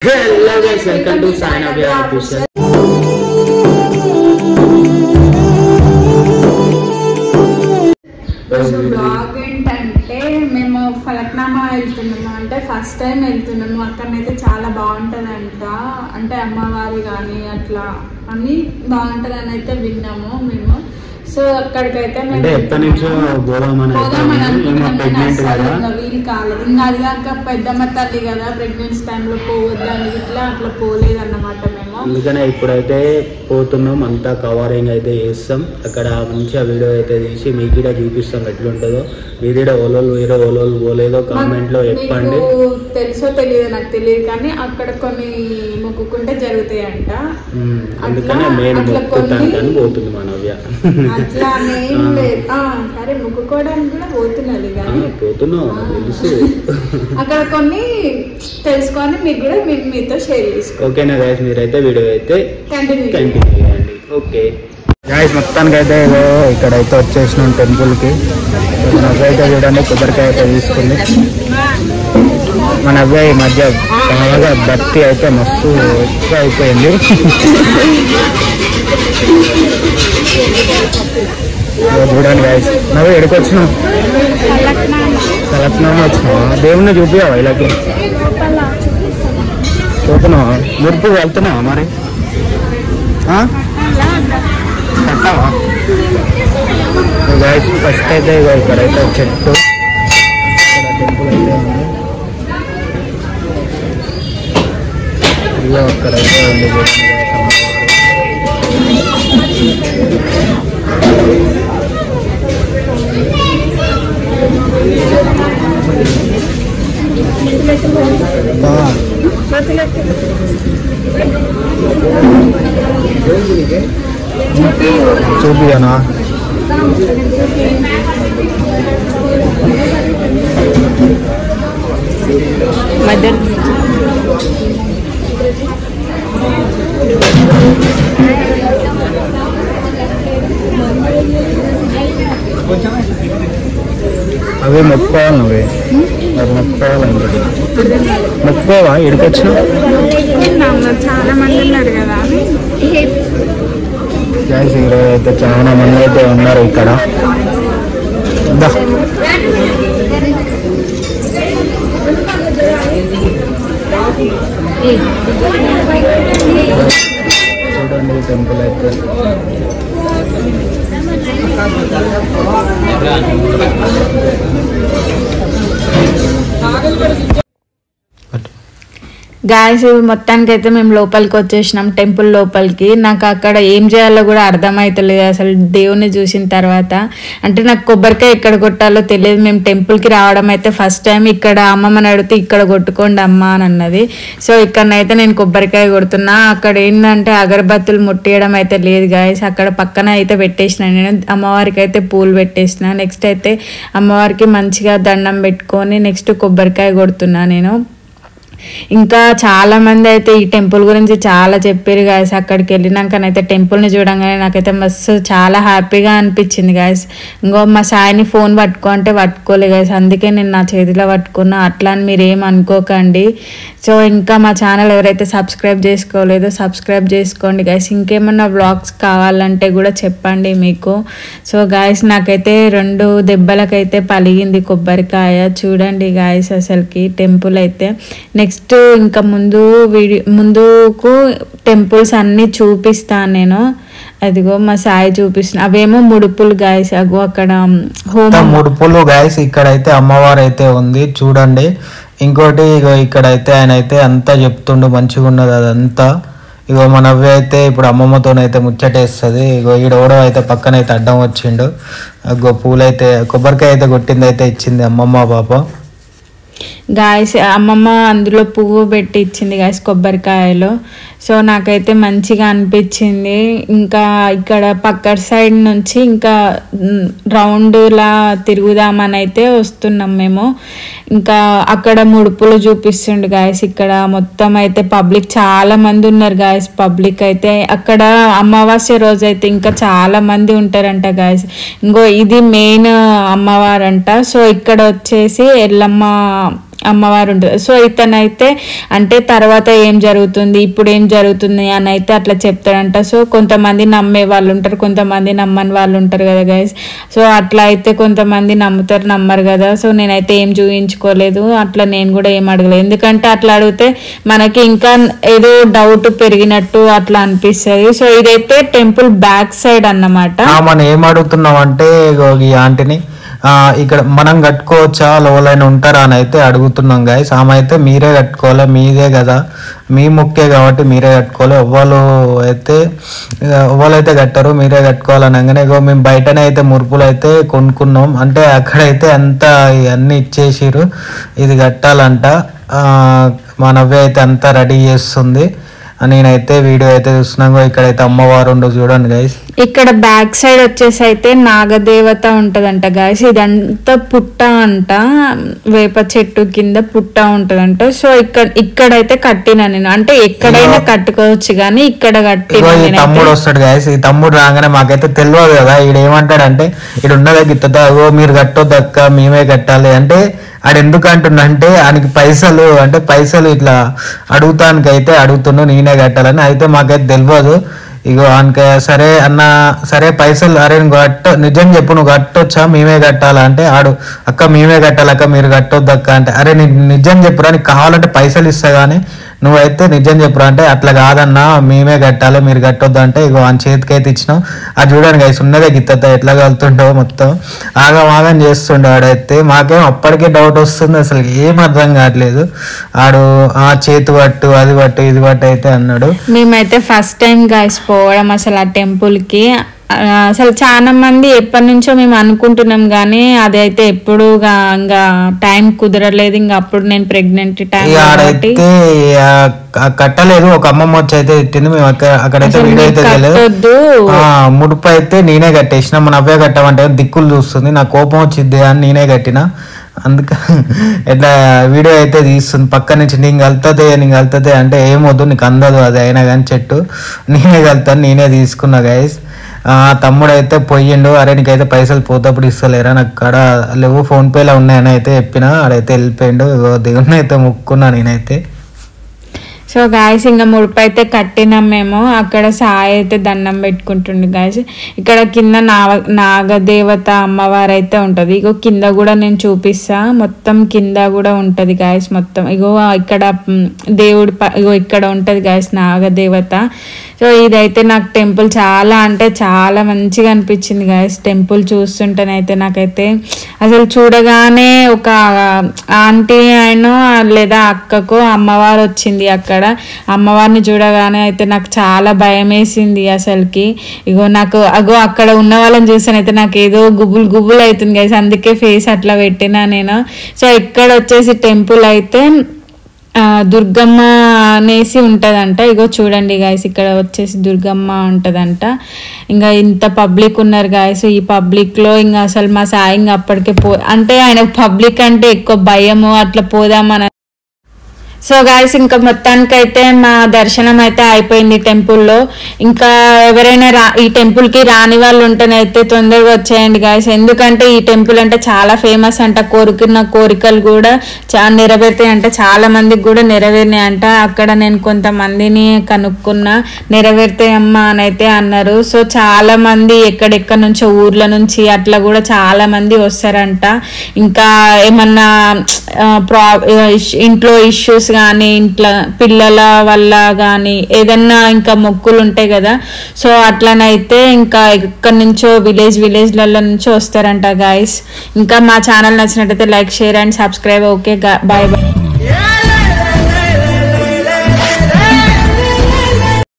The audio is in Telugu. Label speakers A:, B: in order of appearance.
A: Hello guys, welcome to Sign Up Your Official.
B: Blog ఏంటంటే మేము ఫలక్నామా వెళ్తున్నాము. అంటే ఫస్ట్ టైం వెళ్తున్నాము. అక్కడనైతే చాలా బాగుంటుందంట. అంటే అమ్మవారి కానీ అట్లా అన్ని బాగుంటుందని అయితే విన్నాము మేము. సో అక్కడికైతే వీలు కాలేదు. ఇంకా అది కాక పెద్దమ్మ తల్లి కదా, ప్రెగ్నెన్సీ టైంలో పోవద్దని ఇట్లా అట్లా పోలేదు అన్నమాట మేము.
A: అందుకనే ఇప్పుడైతే పోతున్నాం, అంతా కవరింగ్ అయితే చేస్తాం. అక్కడ మంచిగా వీడియో అయితే తీసి మీకు కూడా చూపిస్తాం ఎట్లుంటుందో. మీరు కూడా ఓలోలు వేరే ఓలోలు పోలేదో కామెంట్ లో చెప్పండి.
B: తెలుసో తెలియదో నాకు తెలియదు, కానీ అక్కడ కొన్ని మొక్కుకుంటే జరుగుతాయంట.
A: అందుకనే మెయిన్ మొక్కుతానికి పోతుంది మా నవ్య.
B: అట్లా సరే మొక్కుకోవడానికి కూడా పోతున్నది కానీ
A: పోతున్నాం తెలుసు.
B: అక్కడ కొన్ని తెలుసుకొని మీకు కూడా మీతో షేర్ చేసుకో.
A: ఓకేనా గైస్, మీరైతే వీడియో అయితే
B: కంటిన్యూ
A: చేయండి. ఓకే గైస్, మొత్తానికి అయితే ఇక్కడైతే వచ్చేసినాం టెంపుల్ కి. మన అబ్బాయి అయితే చూడండి కొబ్బరికాయ అయితే తీసుకుంది. మన అబ్బాయి మధ్య బాగా భక్తి అయితే మస్తు ఎక్కువ అయిపోయింది. చూడండి గైస్, నువ్వు ఎక్కడికి వచ్చినావు? ఫలక్నామా వచ్చినావా? దేవుణ్ణి చూపియావా? ఇలాకి చూస్తున్నావా? మురుపు వెళ్తున్నావా మరి? కట్టావా? గైస్ ఫస్ట్ అయితే ఇక్కడైతే చెట్టు, ఇక్కడ టెంపుల్ అయితే ఉంది. ఇదిగో అక్కడైతే ఉంది. చూపియానా?
B: మధ్య
A: అవే మొక్కుకోవాలి, నువ్వే మొక్కుకోవాలంటే మొక్కుకోవా? ఎడికొచ్చినా
B: చాలా మంది ఉన్నారు కదా.
A: గైస్ ఈరోజు అయితే చాలా మంది అయితే ఉన్నారు ఇక్కడ. చూడండి టెంపుల్ అయితే
B: గాయస్ మొత్తానికి అయితే మేము లోపలికి వచ్చేసినాం, టెంపుల్ లోపలికి. నాకు అక్కడ ఏం చేయాలో కూడా అర్థమవుతలేదు అసలు దేవుని చూసిన తర్వాత. అంటే నాకు కొబ్బరికాయ ఎక్కడ కొట్టాలో తెలియదు. మేము టెంపుల్కి రావడం అయితే ఫస్ట్ టైం. ఇక్కడ అమ్మమ్మని అడిగితే ఇక్కడ కొట్టుకోండి అమ్మ అని అన్నది. సో ఇక్కడనైతే నేను కొబ్బరికాయ కొడుతున్నా. అక్కడ ఏంటంటే అగరబత్తులు ముట్టియడం అయితే లేదు గాయస్. అక్కడ పక్కన అయితే పెట్టేసిన నేను. అమ్మవారికి అయితే పూలు పెట్టేసిన. నెక్స్ట్ అయితే అమ్మవారికి మంచిగా దండం పెట్టుకొని నెక్స్ట్ కొబ్బరికాయ కొడుతున్నా నేను. ఇంకా చాలా మంది అయితే ఈ టెంపుల్ గురించి చాలా చెప్పారు గాయస్. అక్కడికి వెళ్ళినాకనైతే టెంపుల్ని చూడంగానే నాకైతే మస్తు చాలా హ్యాపీగా అనిపించింది గాయస్. ఇంకో మా సాయిని ఫోన్ పట్టుకో అంటే పట్టుకోలే గాయస్, అందుకే నేను నా చేతిలో పట్టుకున్నా. అట్లా అని మీరు ఏం అనుకోకండి. సో ఇంకా మా ఛానల్ ఎవరైతే సబ్స్క్రైబ్ చేసుకోలేదో సబ్స్క్రైబ్ చేసుకోండి గాయస్. ఇంకేమన్నా వ్లాగ్స్ కావాలంటే కూడా చెప్పండి మీకు. సో గాయస్ నాకైతే 2 దెబ్బలకైతే పలిగింది కొబ్బరికాయ. చూడండి గాయస్ అసలుకి టెంపుల్ అయితే. నెక్స్ట్ ఇంకా ముందుకు టెంపుల్స్ అన్నీ చూపిస్తాను నేను. అదిగో మా సాయి చూపిస్తున్నా. అవేమో ముడుపులు గాయస్. అగో అక్కడ
A: ముడుపులు గాయస్. ఇక్కడైతే అమ్మవారు అయితే ఉంది చూడండి. ఇంకోటి ఇగో ఇక్కడైతే ఆయన అయితే అంతా చెప్తుండు, మంచిగా ఉన్నది అదంతా. ఇగో మన నవ్వి అయితే ఇప్పుడు అమ్మమ్మతోనైతే ముచ్చటేస్తుంది. ఇగో ఈడోడో అయితే పక్కనైతే అడ్డం వచ్చిండు. అగో పూలైతే కొబ్బరికాయ అయితే కొట్టింది అయితే ఇచ్చింది అమ్మమ్మ పాప.
B: గాయస్ అమ్మమ్మ అందులో పువ్వు పెట్టి ఇచ్చింది గాయస్ కొబ్బరికాయలో. సో నాకైతే మంచిగా అనిపించింది. ఇంకా ఇక్కడ పక్క సైడ్ నుంచి ఇంకా రౌండ్లా తిరుగుదామని అయితే వస్తున్నాం మేము. ఇంకా అక్కడ ముడుపులు చూపిస్తుండు గాయస్. ఇక్కడ మొత్తం అయితే పబ్లిక్ చాలా మంది ఉన్నారు గాయస్. పబ్లిక్ అయితే అక్కడ అమావాస్య రోజు అయితే ఇంకా చాలా మంది ఉంటారంట గాయస్. ఇంకో ఇది మెయిన్ అమ్మవారంట. సో ఇక్కడ వచ్చేసి ఎల్లమ్మ అమ్మవారు ఉంటుంది. సో ఇతనైతే అంటే తర్వాత ఏం జరుగుతుంది, ఇప్పుడు ఏం జరుగుతుంది అని అయితే అట్లా చెప్తాడంట. సో కొంతమంది నమ్మే వాళ్ళు ఉంటారు, కొంతమంది నమ్మని వాళ్ళు ఉంటారు కదా గైస్. సో అట్లా అయితే కొంతమంది నమ్ముతారు, నమ్మరు కదా. సో నేనైతే ఏం చూపించుకోలేదు, అట్లా నేను కూడా ఏం అడగలేదు. ఎందుకంటే అట్లా అడిగితే మనకి ఇంకా ఏదో డౌట్ పెరిగినట్టు అట్లా అనిపిస్తుంది. సో ఇదైతే టెంపుల్ బ్యాక్ సైడ్ అన్నమాట.
A: మనం ఏం అడుగుతున్నాం అంటే ఈ ఆంటీని ఇక్కడ మనం కట్టుకోవచ్చా, లోలైన ఉంటారా అని అయితే అడుగుతున్నాం గైస్. ఆమె అయితే మీరే కట్టుకోవాలి, మీదే కదా, మీ ముక్కే కాబట్టి మీరే కట్టుకోవాలి, ఎవరైతే కట్టారు మీరే కట్టుకోవాలనగానే మేము బయటనే అయితే మురుపులు అయితే కొనుక్కున్నాం. అంటే అక్కడైతే అంతా ఇవన్నీ ఇచ్చేసిరు, ఇది కట్టాలంట. మా నవ్య అయితే అంతా రెడీ చేస్తుంది. నేనైతే వీడియో అయితే చూస్తున్నాను. ఇక్కడైతే అమ్మవారు ఉండదు చూడండి గైస్.
B: ఇక్కడ బ్యాక్ సైడ్ వచ్చేసి అయితే నాగదేవత ఉంటదంట గైస్. ఇదంతా పుట్ట అంట, వేప చెట్టు కింద పుట్ట ఉంటదంట. సో ఇక్కడైతే కట్టినా నేను, అంటే ఎక్కడైనా కట్టుకోవచ్చు కానీ ఇక్కడ కట్టిన.
A: తమ్ముడు వస్తాడు గైస్. ఈ తమ్ముడు రాగానే మాకైతే తెలియదు కదా, ఈడు ఏమంటాడంటే ఈడు ఉన్నదా గిత్తదా, మీరు కట్టొద్దు అక్క మేమే కట్టాలి అంటే. ఆడు ఎందుకు అంటున్నంటే ఆయనకి పైసలు ఇట్లా అడుగుతానికైతే అడుగుతున్నా నేనే కట్టాలని. అయితే మాకైతే తెలియదు. ఇగో ఆయనకి సరే అన్న, సరే పైసలు, అరే నువ్వు నిజం చెప్పు, నువ్వు కట్టొచ్చా, మేమే కట్టాలా అంటే ఆడు అక్క మేమే కట్టాలక్క మీరు కట్టొద్దు అక్క అంటే, అరే నిజం చెప్పురా, నీకు కావాలంటే పైసలు ఇస్తా కానీ నువ్వైతే నిజం చెప్పురా అంటే, అట్లా కాదన్నా మేమే కట్టాలి మీరు కట్టొద్దు అంటే. ఇగో ఆయన చేతికి అయితే ఇచ్చినాం. అది చూడండి గైస్, ఉన్నదే గిత్త ఎట్లా కలుతుండో మొత్తం ఆగం చేస్తుండే ఆడైతే. మాకేం అప్పటికే డౌట్ వస్తుంది, అసలు ఏం అర్థం కావట్లేదు. ఆడు చేతి పట్టు, అది పట్టు, ఇది పట్టు అయితే అన్నాడు.
B: మేమైతే ఫస్ట్ టైం గైస్ పోవడం అసలు ఆ టెంపుల్కి. అసలు చాలా మంది ఎప్పటి నుంచో మేము అనుకుంటున్నాం కానీ అదైతే ఎప్పుడు ఇంకా టైం కుదరలేదు. ఇంకా అప్పుడు నేను ప్రెగ్నెంట్ టైం
A: కట్టలేదు. ఒక అమ్మమ్మ వచ్చి అయితే తిట్టింది. మేము అక్కడైతే వీడియో అయితే తెలియదు. ముడుపు అయితే నేనే కట్టేసిన. మన నవ్వే కట్టమంటే దిక్కులు చూస్తుంది, నా కోపం వచ్చింది అని నేనే కట్టిన. అందుక ఎట్లా వీడియో అయితే తీస్తుంది పక్క నుంచి. నీకు వెళ్తుంది అంటే ఏమొద్దు నీకు అందదు, అది అయినా కానీ చెట్టు నేనే వెళ్తాను, నేనే తీసుకున్నా గైస్. తమ్ముడు అయితే పోయిండు. అరే నీకైతే పైసలు పోతప్పుడు ఇస్తలేరా, నాకు కాడ లేవు, ఫోన్పేలో ఉన్నాయని అయితే చెప్పిన. ఆడైతే వెళ్ళిపోయిండు. దేవుని అయితే ముక్కున్నా నేనైతే.
B: సో గాయస్ ఇంకా ముడుపు అయితే కట్టినాం మేము. అక్కడ సాయి అయితే దండం పెట్టుకుంటుండే గాయస్. ఇక్కడ కింద నాగదేవత అమ్మవారు అయితే ఉంటుంది. ఇగో కింద కూడా నేను చూపిస్తా, మొత్తం కింద కూడా ఉంటుంది గాయస్. మొత్తం ఇగో ఇక్కడ దేవుడు ఇగో ఇక్కడ ఉంటుంది గాయస్ నాగదేవత. సో ఇదైతే నాకు టెంపుల్ చాలా అంటే చాలా మంచిగా అనిపించింది గాయస్. టెంపుల్ చూస్తుంటేనైతే నాకైతే అసలు చూడగానే ఒక ఆంటీ అయినో లేదా అక్కకో అమ్మవారు వచ్చింది. అక్కడ అమ్మవారిని చూడగానే అయితే నాకు చాలా భయం వేసింది అసలుకి. ఇగో నాకు అక్కడ ఉన్న వాళ్ళని చూసానైతే నాకు ఏదో గుబులు అవుతుంది గైస్. అందుకే ఫేస్ అట్లా పెట్టినా నేను. సో ఇక్కడ వచ్చేసి టెంపుల్ అయితే దుర్గమ్మ అనేసి ఉంటదంట. ఇగో చూడండి గాయస్, ఇక్కడ వచ్చేసి దుర్గమ్మ ఉంటదంట. ఇంకా ఇంత పబ్లిక్ ఉన్నారు గాయస్. ఈ పబ్లిక్ లో ఇంకా అసలు మా సాయి ఇంకా అప్పటికే అంటే ఆయన పబ్లిక్ అంటే ఎక్కువ భయము, అట్లా పోదామని. సో గాయస్ ఇంకా మొత్తానికైతే మా దర్శనం అయితే అయిపోయింది టెంపుల్లో. ఇంకా ఎవరైనా ఈ టెంపుల్కి రాని వాళ్ళు ఉంటేనైతే తొందరగా వచ్చేయండి గాయస్. ఎందుకంటే ఈ టెంపుల్ అంటే చాలా ఫేమస్ అంట. కోరుకున్న కోరికలు కూడా నెరవేరుతాయి అంట. చాలా మందికి కూడా నెరవేరినాయి అంట. అక్కడ నేను కొంతమందిని కనుక్కున్నా, నెరవేరుతాయి అమ్మా అని అయితే అన్నారు. సో చాలా మంది ఎక్కడెక్కడ నుంచో ఊర్ల నుంచి అట్లా కూడా చాలా మంది వస్తారంట. ఇంకా ఏమన్నా ఇంట్లో ఇష్యూస్ కానీ, ఇంట్లో పిల్లల వల్ల కానీ ఏదన్నా ఇంకా మొక్కులు ఉంటాయి కదా. సో అట్లనైతే ఇంకా ఎక్కడి నుంచో విలేజ్లలో నుంచో వస్తారంట గాయస్. ఇంకా మా ఛానల్ నచ్చినట్టయితే like, share and subscribe. Okay, bye bye.